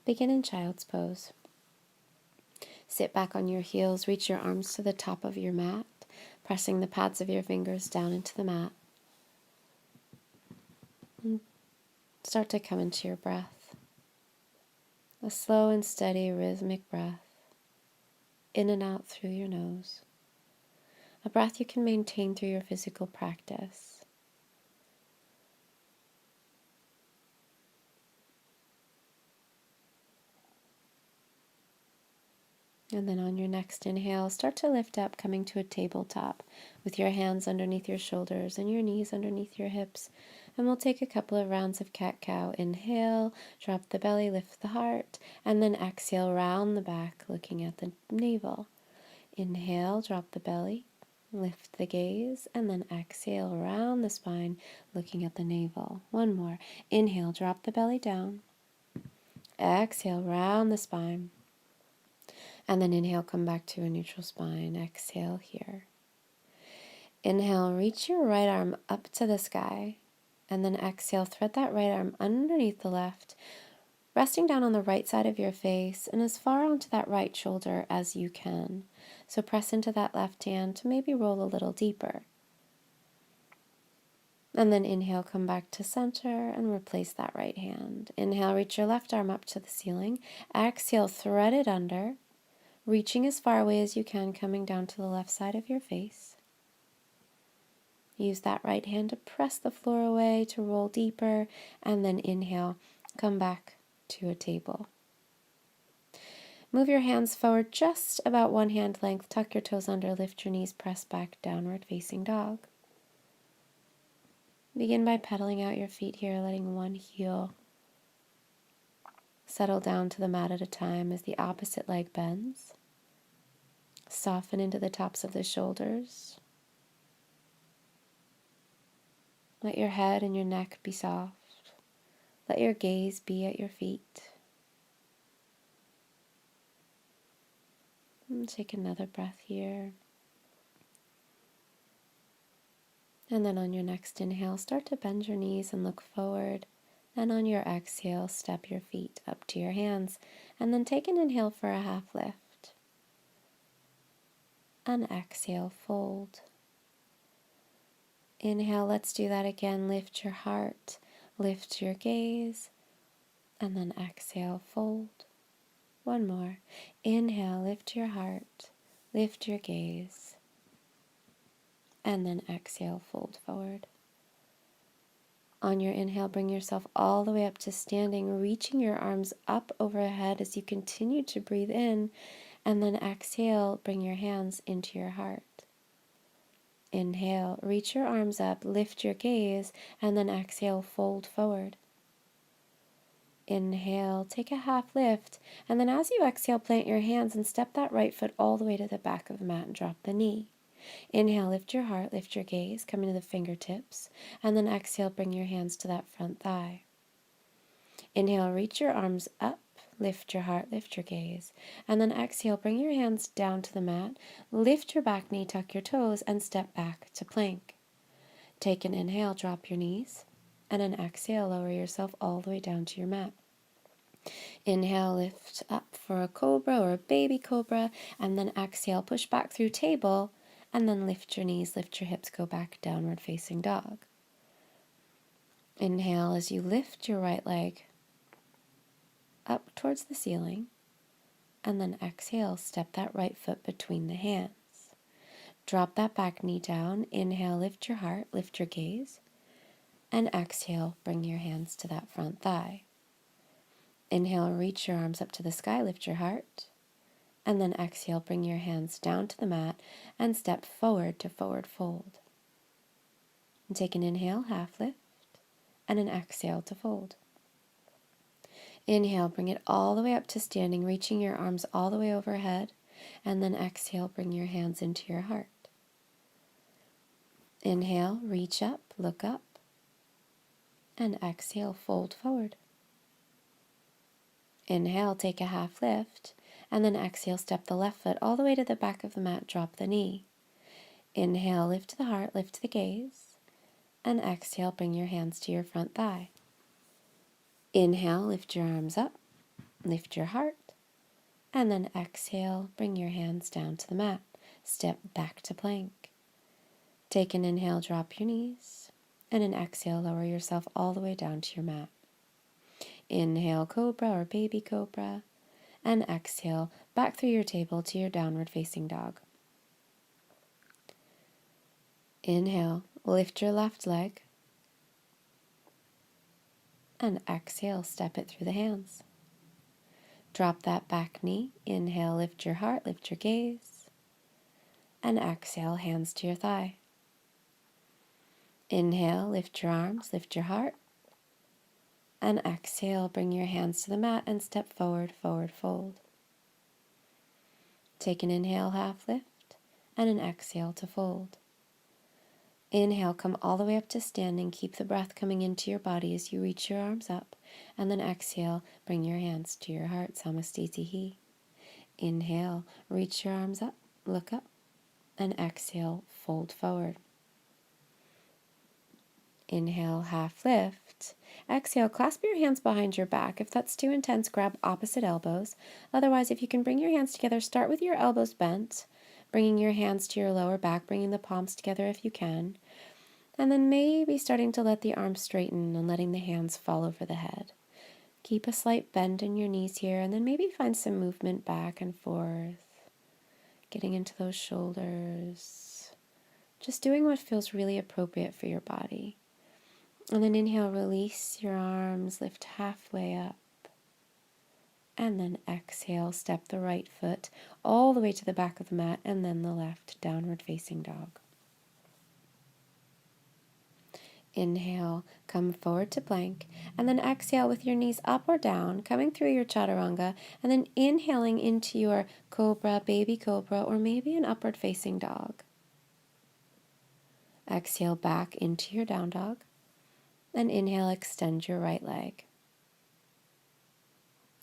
Begin in child's pose. Sit back on your heels, reach your arms to the top of your mat, pressing the pads of your fingers down into the mat. And start to come into your breath. A slow and steady rhythmic breath, in and out through your nose. A breath you can maintain through your physical practice. And then on your next inhale, start to lift up, coming to a tabletop with your hands underneath your shoulders and your knees underneath your hips. And we'll take a couple of rounds of cat-cow. Inhale, drop the belly, lift the heart, and then exhale, round the back, looking at the navel. Inhale, drop the belly, lift the gaze, and then exhale, round the spine, looking at the navel. One more. Inhale, drop the belly down. Exhale, round the spine. And then inhale, come back to a neutral spine. Exhale here. Inhale, reach your right arm up to the sky. And then exhale, thread that right arm underneath the left, resting down on the right side of your face and as far onto that right shoulder as you can. So press into that left hand to maybe roll a little deeper. And then inhale, come back to center and replace that right hand. Inhale, reach your left arm up to the ceiling. Exhale, thread it under, reaching as far away as you can, coming down to the left side of your face. Use that right hand to press the floor away, to roll deeper, and then inhale, come back to a table. Move your hands forward just about one hand length, tuck your toes under, lift your knees, press back, downward facing dog. Begin by pedaling out your feet here, letting one heel settle down to the mat at a time as the opposite leg bends. Soften into the tops of the shoulders. Let your head and your neck be soft. Let your gaze be at your feet. And take another breath here. And then on your next inhale, start to bend your knees and look forward. And on your exhale, step your feet up to your hands. And then take an inhale for a half lift. And exhale, fold. Inhale, let's do that again. Lift your heart, lift your gaze, and then exhale, fold. One more. Inhale, lift your heart, lift your gaze, and then exhale, fold forward. On your inhale, bring yourself all the way up to standing, reaching your arms up overhead as you continue to breathe in, and then exhale, bring your hands into your heart. Inhale, reach your arms up, lift your gaze, and then exhale, fold forward. Inhale, take a half lift, and then as you exhale, plant your hands and step that right foot all the way to the back of the mat and drop the knee. Inhale, lift your heart, lift your gaze, come into the fingertips, and then exhale, bring your hands to that front thigh. Inhale, reach your arms up, lift your heart, lift your gaze, and then exhale, bring your hands down to the mat, lift your back knee, tuck your toes, and step back to plank. Take an inhale, drop your knees, and an exhale, lower yourself all the way down to your mat. Inhale, lift up for a cobra or a baby cobra, and then exhale, push back through table, and then lift your knees, lift your hips, go back downward facing dog. Inhale as you lift your right leg up towards the ceiling, and then exhale, step that right foot between the hands. Drop that back knee down. Inhale, lift your heart, lift your gaze, and exhale, bring your hands to that front thigh. Inhale, reach your arms up to the sky, lift your heart, and then exhale, bring your hands down to the mat and step forward to forward fold. And take an inhale, half lift, and an exhale to fold. Inhale, bring it all the way up to standing, reaching your arms all the way overhead, and then exhale, bring your hands into your heart. Inhale, reach up, look up, and exhale, fold forward. Inhale, take a half lift, and then exhale, step the left foot all the way to the back of the mat, drop the knee. Inhale, lift the heart, lift the gaze, and exhale, bring your hands to your front thigh. Inhale, lift your arms up, lift your heart, and then exhale, bring your hands down to the mat. Step back to plank. Take an inhale, drop your knees, and an exhale, lower yourself all the way down to your mat. Inhale, cobra or baby cobra, and exhale, back through your table to your downward facing dog. Inhale, lift your left leg, and exhale, step it through the hands. Drop that back knee. Inhale, lift your heart, lift your gaze, and exhale, hands to your thigh. Inhale, lift your arms, lift your heart, and exhale, bring your hands to the mat and step forward, forward fold. Take an inhale, half lift, and an exhale to fold. Inhale, come all the way up to standing. Keep the breath coming into your body as you reach your arms up. And then exhale, bring your hands to your heart, Samasthiti. Inhale, reach your arms up, look up, and exhale, fold forward. Inhale, half lift. Exhale, clasp your hands behind your back. If that's too intense, grab opposite elbows. Otherwise, if you can bring your hands together, start with your elbows bent, bringing your hands to your lower back, bringing the palms together if you can. And then maybe starting to let the arms straighten and letting the hands fall over the head. Keep a slight bend in your knees here, and then maybe find some movement back and forth, getting into those shoulders. Just doing what feels really appropriate for your body. And then inhale, release your arms, lift halfway up. And then exhale, step the right foot all the way to the back of the mat, and then the left, downward facing dog. Inhale, come forward to plank, and then exhale with your knees up or down, coming through your chaturanga, and then inhaling into your cobra, baby cobra, or maybe an upward facing dog. Exhale back into your down dog, and inhale, extend your right leg.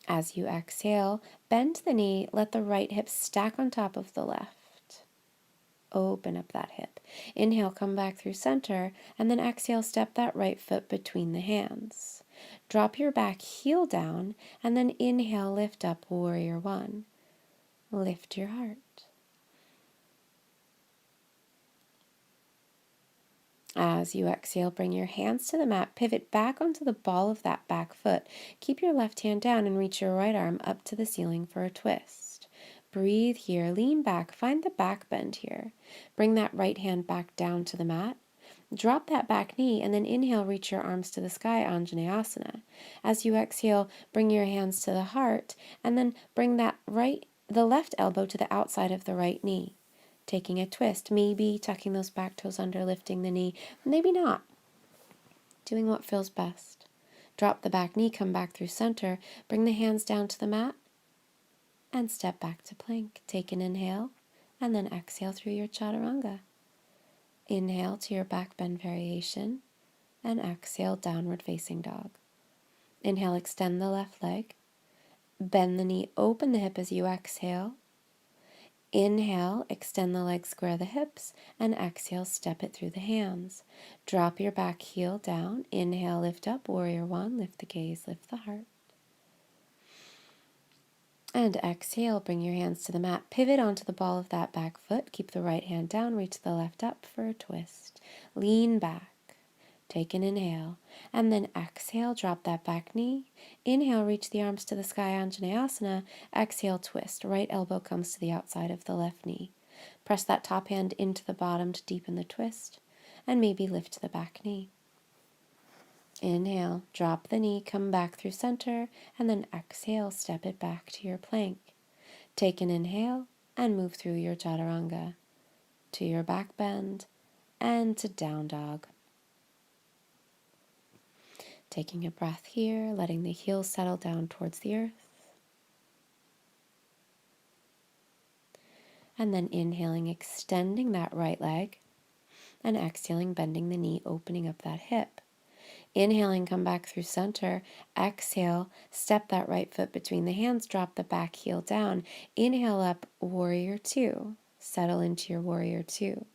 As you exhale, bend the knee, let the right hip stack on top of the left. Open up that hip. Inhale, come back through center, and then exhale, step that right foot between the hands. Drop your back heel down, and then inhale, lift up, warrior one. Lift your heart. As you exhale, bring your hands to the mat, pivot back onto the ball of that back foot. Keep your left hand down and reach your right arm up to the ceiling for a twist. Breathe here, lean back, find the back bend here. Bring that right hand back down to the mat. Drop that back knee, and then inhale, reach your arms to the sky, Anjaneyasana. As you exhale, bring your hands to the heart, and then bring the left elbow to the outside of the right knee. Taking a twist, maybe tucking those back toes under, lifting the knee, maybe not. Doing what feels best. Drop the back knee, come back through center, bring the hands down to the mat, and step back to plank. Take an inhale, and then exhale through your chaturanga. Inhale to your back bend variation, and exhale, downward facing dog. Inhale, extend the left leg. Bend the knee, open the hip as you exhale. Inhale, extend the leg, square the hips, and exhale, step it through the hands. Drop your back heel down. Inhale, lift up, warrior one, lift the gaze, lift the heart. And exhale, bring your hands to the mat, pivot onto the ball of that back foot, keep the right hand down, reach the left up for a twist. Lean back, take an inhale, and then exhale, drop that back knee. Inhale, reach the arms to the sky, Anjaneyasana. Exhale, twist, right elbow comes to the outside of the left knee. Press that top hand into the bottom to deepen the twist, and maybe lift the back knee. Inhale, drop the knee, come back through center, and then exhale, step it back to your plank. Take an inhale and move through your chaturanga to your back bend and to down dog. Taking a breath here, letting the heels settle down towards the earth. And then inhaling, extending that right leg, and exhaling, bending the knee, opening up that hip. Inhaling, come back through center. Exhale, step that right foot between the hands, drop the back heel down. Inhale up, warrior two. Settle into your warrior two.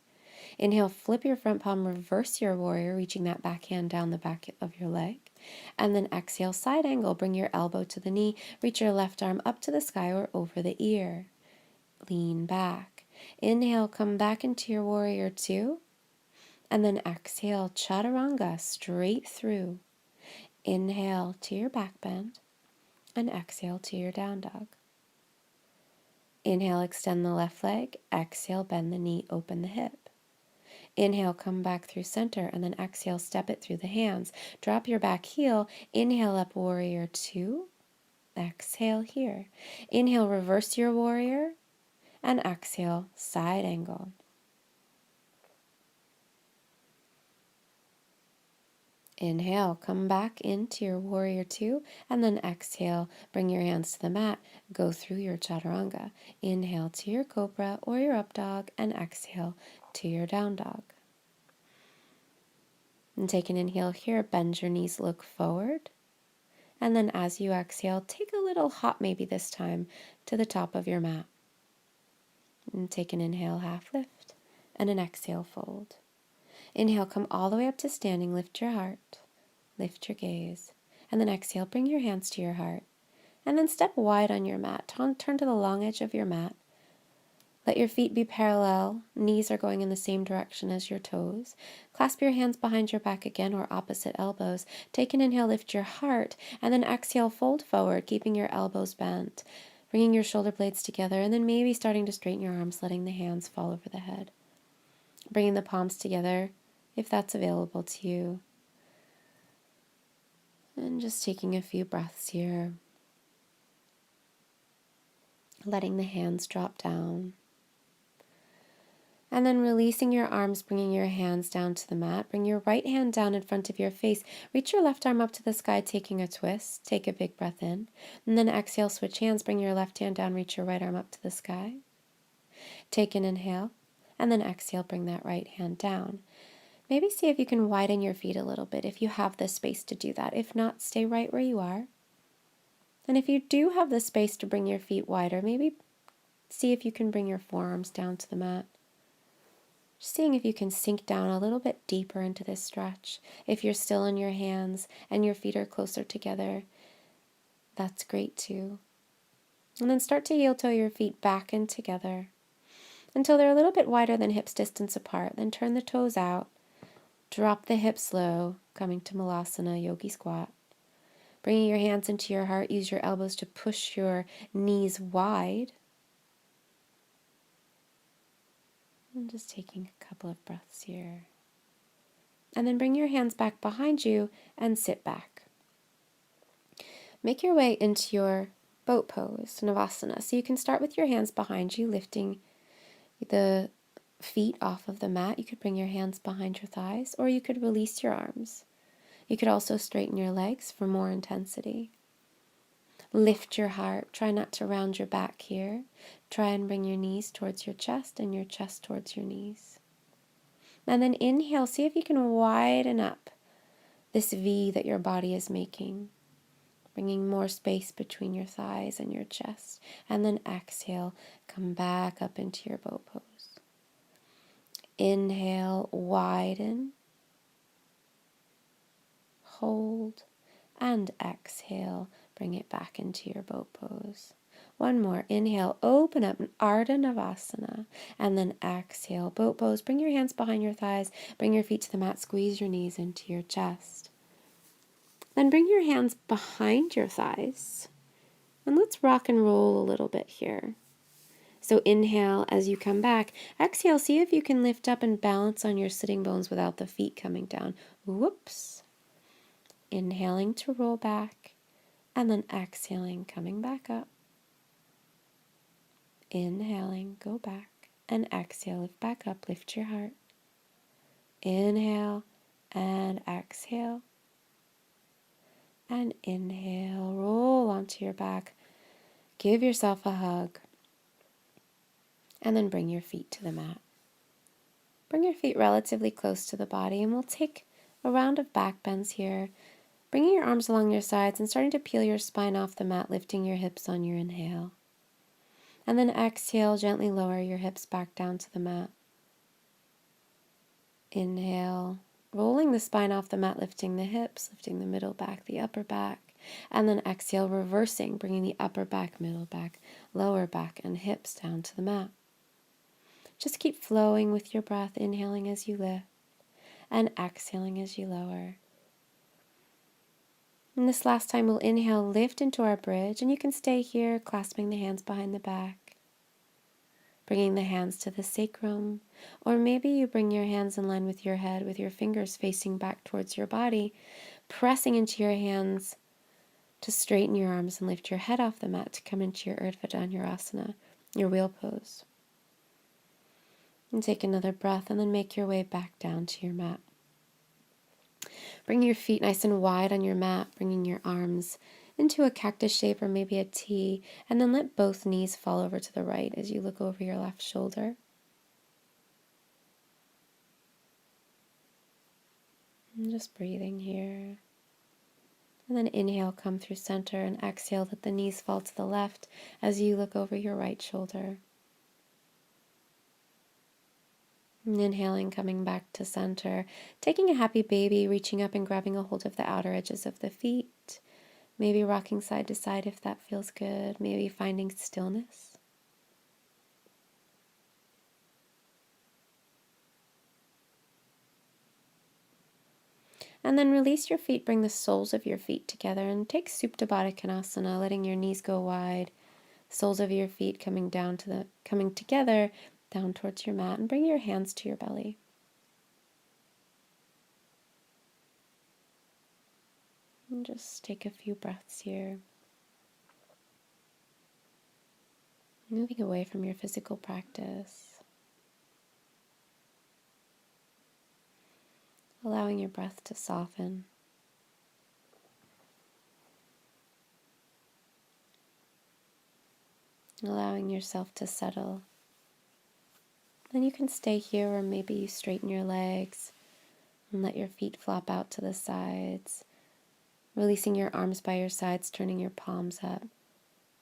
Inhale, flip your front palm, reverse your warrior, reaching that back hand down the back of your leg. And then exhale, side angle. Bring your elbow to the knee. Reach your left arm up to the sky or over the ear. Lean back. Inhale, come back into your warrior two. And then exhale, chaturanga, straight through. Inhale to your back bend. And exhale to your down dog. Inhale, extend the left leg. Exhale, bend the knee, open the hip. Inhale, come back through center, and then exhale, step it through the hands. Drop your back heel. Inhale up, warrior two. Exhale here. Inhale, reverse your warrior. And exhale, side angle. Inhale, come back into your warrior two, and then exhale, bring your hands to the mat, go through your chaturanga. Inhale to your cobra or your up dog, and exhale to your down dog. And take an inhale here, bend your knees, look forward. And then as you exhale, take a little hop maybe this time to the top of your mat. And take an inhale, half lift, and an exhale, fold. Inhale, come all the way up to standing, lift your heart, lift your gaze. And then exhale, bring your hands to your heart. And then step wide on your mat, turn to the long edge of your mat. Let your feet be parallel, knees are going in the same direction as your toes. Clasp your hands behind your back again or opposite elbows. Take an inhale, lift your heart, and then exhale, fold forward, keeping your elbows bent, bringing your shoulder blades together, and then maybe starting to straighten your arms, letting the hands fall over the head. Bringing the palms together, if that's available to you. And just taking a few breaths here. Letting the hands drop down. And then releasing your arms, bringing your hands down to the mat. Bring your right hand down in front of your face. Reach your left arm up to the sky, taking a twist. Take a big breath in. And then exhale, switch hands. Bring your left hand down, reach your right arm up to the sky. Take an inhale. And then exhale, bring that right hand down. Maybe see if you can widen your feet a little bit if you have the space to do that. If not, stay right where you are. And if you do have the space to bring your feet wider, maybe see if you can bring your forearms down to the mat. Just seeing if you can sink down a little bit deeper into this stretch. If you're still on your hands and your feet are closer together, that's great too. And then start to heel toe your feet back and together until they're a little bit wider than hips distance apart. Then turn the toes out. Drop the hips low, coming to Malasana, Yogi Squat. Bringing your hands into your heart, use your elbows to push your knees wide. And just taking a couple of breaths here. And then bring your hands back behind you and sit back. Make your way into your boat pose, Navasana. So you can start with your hands behind you, lifting the feet off of the mat. You could bring your hands behind your thighs, or you could release your arms. You could also straighten your legs for more intensity. Lift your heart. Try not to round your back here. Try and bring your knees towards your chest and your chest towards your knees. And then inhale. See if you can widen up this V that your body is making, bringing more space between your thighs and your chest. And then exhale. Come back up into your boat pose. Inhale, widen. Hold. And exhale. Bring it back into your boat pose. One more. Inhale, open up, Ardha Navasana. And then exhale, boat pose. Bring your hands behind your thighs. Bring your feet to the mat. Squeeze your knees into your chest. Then bring your hands behind your thighs. And let's rock and roll a little bit here. So inhale as you come back. Exhale, see if you can lift up and balance on your sitting bones without the feet coming down. Whoops. Inhaling to roll back. And then exhaling, coming back up. Inhaling, go back. And exhale, lift back up, lift your heart. Inhale and exhale. And inhale, roll onto your back. Give yourself a hug. And then bring your feet to the mat. Bring your feet relatively close to the body, and we'll take a round of back bends here. Bringing your arms along your sides and starting to peel your spine off the mat, lifting your hips on your inhale. And then exhale, gently lower your hips back down to the mat. Inhale, rolling the spine off the mat, lifting the hips, lifting the middle back, the upper back. And then exhale, reversing, bringing the upper back, middle back, lower back, and hips down to the mat. Just keep flowing with your breath, inhaling as you lift and exhaling as you lower. And this last time we'll inhale, lift into our bridge, and you can stay here, clasping the hands behind the back, bringing the hands to the sacrum, or maybe you bring your hands in line with your head, with your fingers facing back towards your body, pressing into your hands to straighten your arms and lift your head off the mat to come into your Urdhva Dhanurasana, your wheel pose. And take another breath and then make your way back down to your mat. Bring your feet nice and wide on your mat, bringing your arms into a cactus shape or maybe a T, and then let both knees fall over to the right as you look over your left shoulder. And just breathing here. And then inhale, come through center, and exhale, let the knees fall to the left as you look over your right shoulder. And inhaling, coming back to center, taking a happy baby, reaching up and grabbing a hold of the outer edges of the feet, maybe rocking side to side if that feels good, maybe finding stillness. And then release your feet, bring the soles of your feet together and take Supta Baddha Konasana, letting your knees go wide, soles of your feet coming together down towards your mat, and bring your hands to your belly. And just take a few breaths here. Moving away from your physical practice. Allowing your breath to soften. Allowing yourself to settle. Then you can stay here, or maybe you straighten your legs and let your feet flop out to the sides, releasing your arms by your sides, turning your palms up,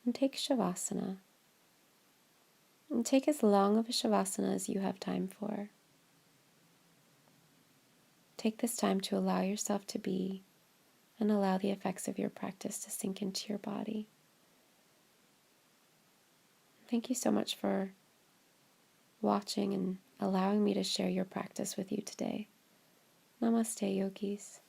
and take Shavasana. And take as long of a Shavasana as you have time for. Take this time to allow yourself to be, and allow the effects of your practice to sink into your body. Thank you so much for watching and allowing me to share your practice with you today. Namaste, yogis.